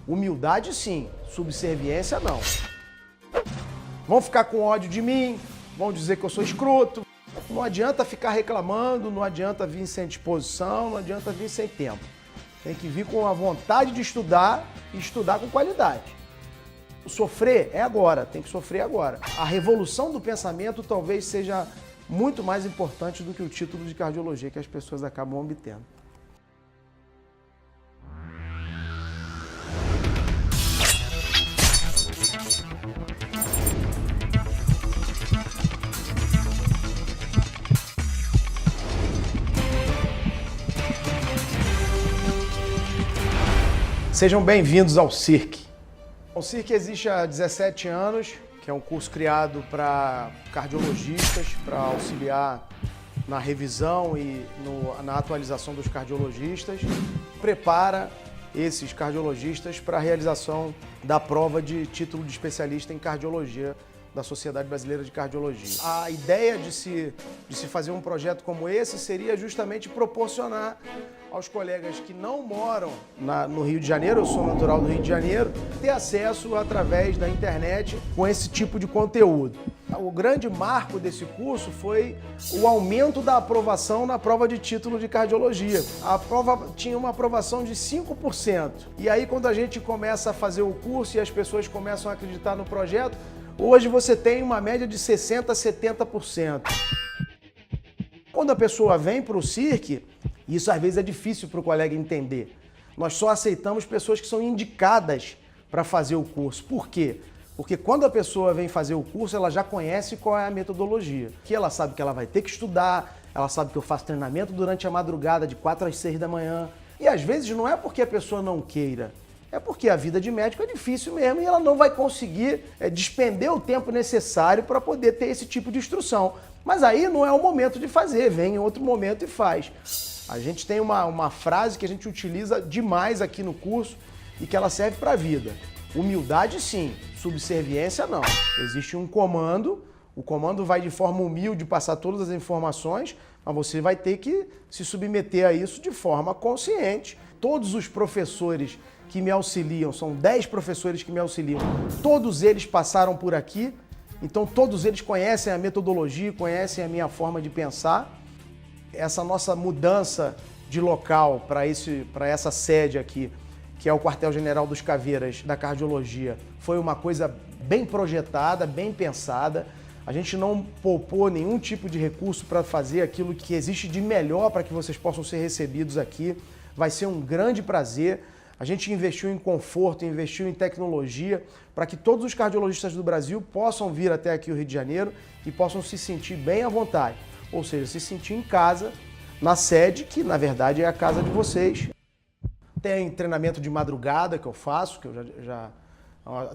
Humildade sim, subserviência não. Vão ficar com ódio de mim, vão dizer que eu sou escroto. Não adianta ficar reclamando, não adianta vir sem disposição, não adianta vir sem tempo. Tem que vir com a vontade de estudar e estudar com qualidade. Sofrer é agora, tem que sofrer agora. A revolução do pensamento talvez seja muito mais importante do que o título de cardiologia que as pessoas acabam obtendo. Sejam bem-vindos ao CIRC. O CIRC existe há 17 anos, que é um curso criado para cardiologistas, para auxiliar na revisão e na atualização dos cardiologistas. Prepara esses cardiologistas para a realização da prova de título de especialista em cardiologia da Sociedade Brasileira de Cardiologia. A ideia de se fazer um projeto como esse seria justamente proporcionar aos colegas que não moram no Rio de Janeiro, eu sou natural do Rio de Janeiro, ter acesso através da internet com esse tipo de conteúdo. O grande marco desse curso foi o aumento da aprovação na prova de título de cardiologia. A prova tinha uma aprovação de 5%. E aí, quando a gente começa a fazer o curso e as pessoas começam a acreditar no projeto, hoje você tem uma média de 60% a 70%. Quando a pessoa vem para o CIRC, isso às vezes é difícil para o colega entender. Nós só aceitamos pessoas que são indicadas para fazer o curso. Por quê? Porque quando a pessoa vem fazer o curso, ela já conhece qual é a metodologia. Que ela sabe que ela vai ter que estudar, ela sabe que eu faço treinamento durante a madrugada, de 4 às 6 da manhã. E às vezes não é porque a pessoa não queira, é porque a vida de médico é difícil mesmo e ela não vai conseguir despender o tempo necessário para poder ter esse tipo de instrução. Mas aí não é o momento de fazer, vem em outro momento e faz. A gente tem uma frase que a gente utiliza demais aqui no curso e que ela serve para a vida. Humildade sim, subserviência não. Existe um comando, o comando vai de forma humilde passar todas as informações, mas você vai ter que se submeter a isso de forma consciente. Todos os professores que me auxiliam, são 10 professores que me auxiliam, todos eles passaram por aqui, então todos eles conhecem a metodologia, conhecem a minha forma de pensar. Essa nossa mudança de local para essa sede aqui, que é o Quartel-General dos Caveiras da Cardiologia, foi uma coisa bem projetada, bem pensada. A gente não poupou nenhum tipo de recurso para fazer aquilo que existe de melhor para que vocês possam ser recebidos aqui. Vai ser um grande prazer. A gente investiu em conforto, investiu em tecnologia para que todos os cardiologistas do Brasil possam vir até aqui o Rio de Janeiro e possam se sentir bem à vontade. Ou seja, se sentir em casa, na sede, que na verdade é a casa de vocês. Tem treinamento de madrugada que eu faço, que eu já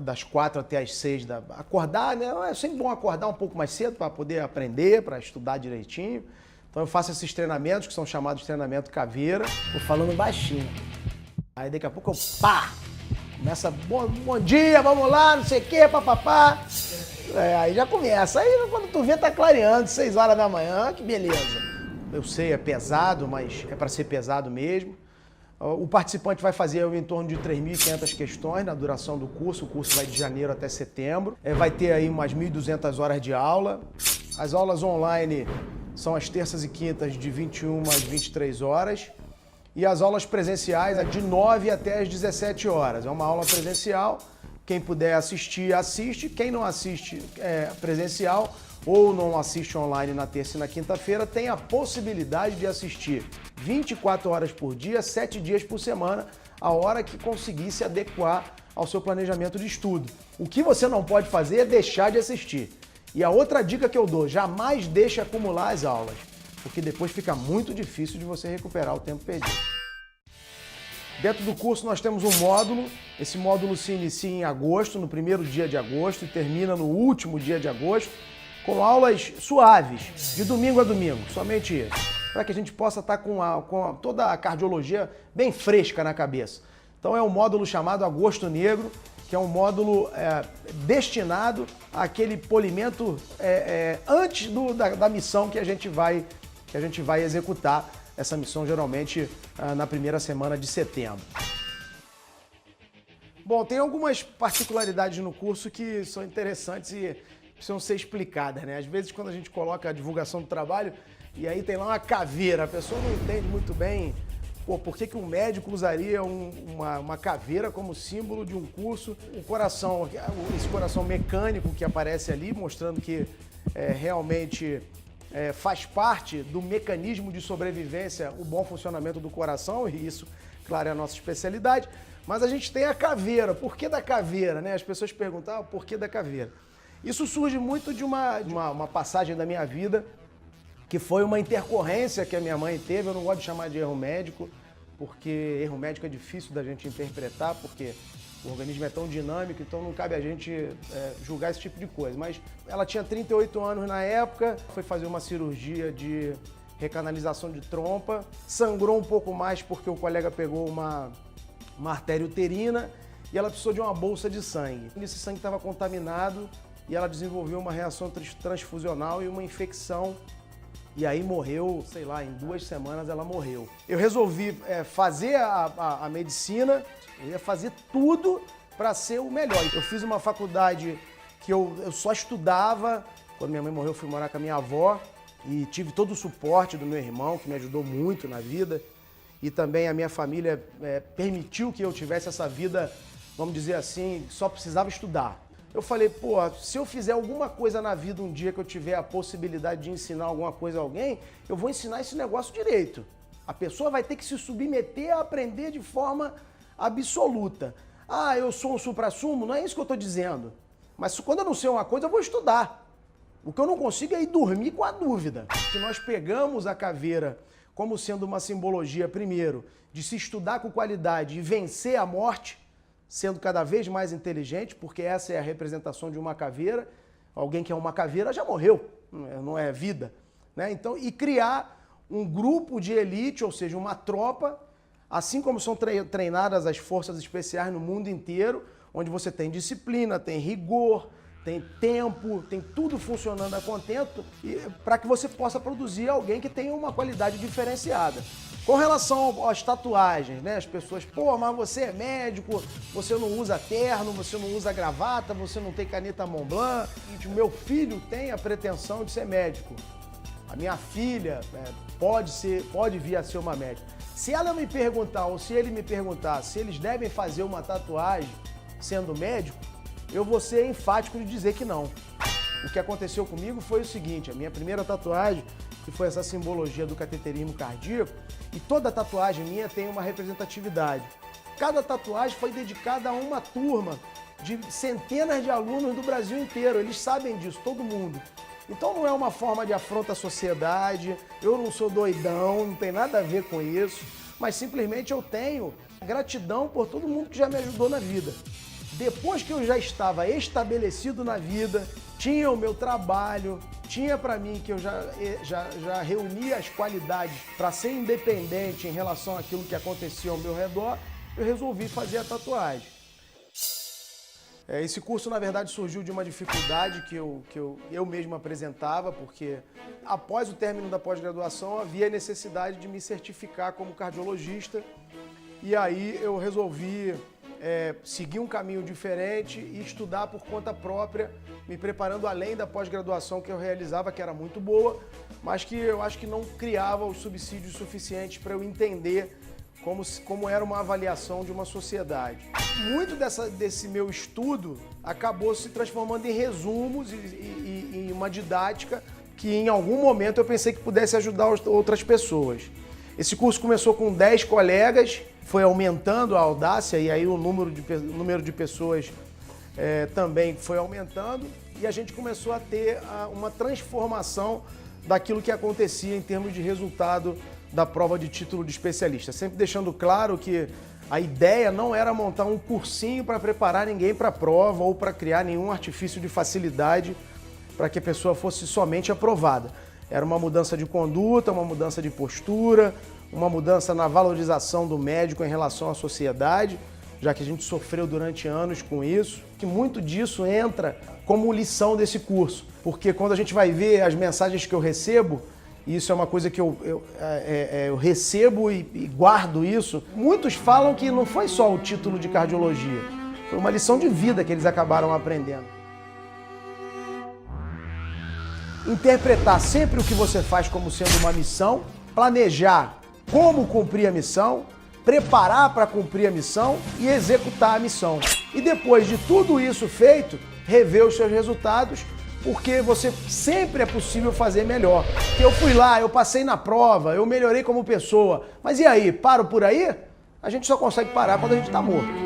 das 4 até as 6, acordar, né? É sempre bom acordar um pouco mais cedo para poder aprender, para estudar direitinho. Então eu faço esses treinamentos que são chamados de treinamento caveira. Tô falando baixinho. Aí daqui a pouco eu começa, bom dia, vamos lá, não sei o que, papapá. Aí já começa. Aí quando tu vê, tá clareando, 6 horas da manhã, que beleza. Eu sei, é pesado, mas é para ser pesado mesmo. O participante vai fazer em torno de 3.500 questões na duração do curso. O curso vai de janeiro até setembro. Vai ter aí umas 1.200 horas de aula. As aulas online são às terças e quintas de 21 às 23 horas. E as aulas presenciais é de 9 até às 17 horas. É uma aula presencial. Quem puder assistir, assiste. Quem não assiste presencial ou não assiste online na terça e na quinta-feira, tem a possibilidade de assistir 24 horas por dia, 7 dias por semana, a hora que conseguir se adequar ao seu planejamento de estudo. O que você não pode fazer é deixar de assistir. E a outra dica que eu dou, jamais deixe acumular as aulas, porque depois fica muito difícil de você recuperar o tempo perdido. Dentro do curso nós temos um módulo, esse módulo se inicia em agosto, no primeiro dia de agosto, e termina no último dia de agosto, com aulas suaves, de domingo a domingo, somente isso, para que a gente possa estar com toda a cardiologia bem fresca na cabeça. Então é um módulo chamado Agosto Negro, que é um módulo destinado àquele polimento antes da missão que a gente vai executar, essa missão geralmente na primeira semana de setembro. Bom, tem algumas particularidades no curso que são interessantes e precisam ser explicadas, né? Às vezes, quando a gente coloca a divulgação do trabalho e aí tem lá uma caveira, a pessoa não entende muito bem por que um médico usaria uma caveira como símbolo de um curso. O coração, esse coração mecânico que aparece ali, mostrando que realmente faz parte do mecanismo de sobrevivência o bom funcionamento do coração, e isso, claro, é a nossa especialidade. Mas a gente tem a caveira. Por que da caveira, né? As pessoas perguntam, por que da caveira? Isso surge muito de uma passagem da minha vida, que foi uma intercorrência que a minha mãe teve. Eu não gosto de chamar de erro médico, porque erro médico é difícil da gente interpretar, porque o organismo é tão dinâmico, então não cabe a gente julgar esse tipo de coisa. Mas ela tinha 38 anos na época, foi fazer uma cirurgia de recanalização de trompa, sangrou um pouco mais porque o colega pegou uma artéria uterina e ela precisou de uma bolsa de sangue. Esse sangue estava contaminado e ela desenvolveu uma reação transfusional e uma infecção. E aí morreu, sei lá, em 2 semanas ela morreu. Eu resolvi fazer a medicina, eu ia fazer tudo para ser o melhor. Eu fiz uma faculdade que eu só estudava. Quando minha mãe morreu, eu fui morar com a minha avó e tive todo o suporte do meu irmão, que me ajudou muito na vida. E também a minha família permitiu que eu tivesse essa vida, vamos dizer assim, só precisava estudar. Eu falei, pô, se eu fizer alguma coisa na vida um dia que eu tiver a possibilidade de ensinar alguma coisa a alguém, eu vou ensinar esse negócio direito. A pessoa vai ter que se submeter a aprender de forma absoluta. Ah, eu sou um suprassumo? Não é isso que eu estou dizendo. Mas quando eu não sei uma coisa, eu vou estudar. O que eu não consigo é ir dormir com a dúvida. Que nós pegamos a caveira como sendo uma simbologia, primeiro, de se estudar com qualidade e vencer a morte, sendo cada vez mais inteligente, porque essa é a representação de uma caveira. Alguém que é uma caveira já morreu, não é vida, né? Então, e criar um grupo de elite, ou seja, uma tropa, assim como são treinadas as forças especiais no mundo inteiro, onde você tem disciplina, tem rigor, tem tempo, tem tudo funcionando a contento, para que você possa produzir alguém que tenha uma qualidade diferenciada. Com relação às tatuagens, né? As pessoas, pô, mas você é médico, você não usa terno, você não usa gravata, você não tem caneta Montblanc. O meu filho tem a pretensão de ser médico. A minha filha pode vir a ser uma médica. Se ela me perguntar, ou se ele me perguntar, se eles devem fazer uma tatuagem sendo médico, eu vou ser enfático de dizer que não. O que aconteceu comigo foi o seguinte, a minha primeira tatuagem, que foi essa simbologia do cateterismo cardíaco, e toda tatuagem minha tem uma representatividade. Cada tatuagem foi dedicada a uma turma de centenas de alunos do Brasil inteiro, eles sabem disso, todo mundo. Então não é uma forma de afronta à sociedade, eu não sou doidão, não tem nada a ver com isso, mas simplesmente eu tenho gratidão por todo mundo que já me ajudou na vida. Depois que eu já estava estabelecido na vida, tinha o meu trabalho, tinha para mim que eu já reunia as qualidades para ser independente em relação àquilo que acontecia ao meu redor, eu resolvi fazer a tatuagem. Esse curso, na verdade, surgiu de uma dificuldade que eu mesmo apresentava, porque após o término da pós-graduação havia necessidade de me certificar como cardiologista, e aí eu resolvi seguir um caminho diferente e estudar por conta própria, me preparando além da pós-graduação que eu realizava, que era muito boa, mas que eu acho que não criava os subsídios suficientes para eu entender como era uma avaliação de uma sociedade. Muito desse meu estudo acabou se transformando em resumos e em uma didática que em algum momento eu pensei que pudesse ajudar outras pessoas. Esse curso começou com 10 colegas, foi aumentando a audácia e aí o número de pessoas também foi aumentando e a gente começou a ter uma transformação daquilo que acontecia em termos de resultado da prova de título de especialista. Sempre deixando claro que a ideia não era montar um cursinho para preparar ninguém para a prova ou para criar nenhum artifício de facilidade para que a pessoa fosse somente aprovada. Era uma mudança de conduta, uma mudança de postura, uma mudança na valorização do médico em relação à sociedade, já que a gente sofreu durante anos com isso, que muito disso entra como lição desse curso, porque quando a gente vai ver as mensagens que eu recebo, e isso é uma coisa que eu recebo e guardo isso, muitos falam que não foi só o título de cardiologia, Foi uma lição de vida que eles acabaram aprendendo. Interpretar sempre o que você faz como sendo uma missão, planejar como cumprir a missão, preparar para cumprir a missão e executar a missão. E depois de tudo isso feito, rever os seus resultados, porque você sempre é possível fazer melhor. Porque eu fui lá, eu passei na prova, eu melhorei como pessoa, mas e aí, paro por aí? A gente só consegue parar quando a gente está morto.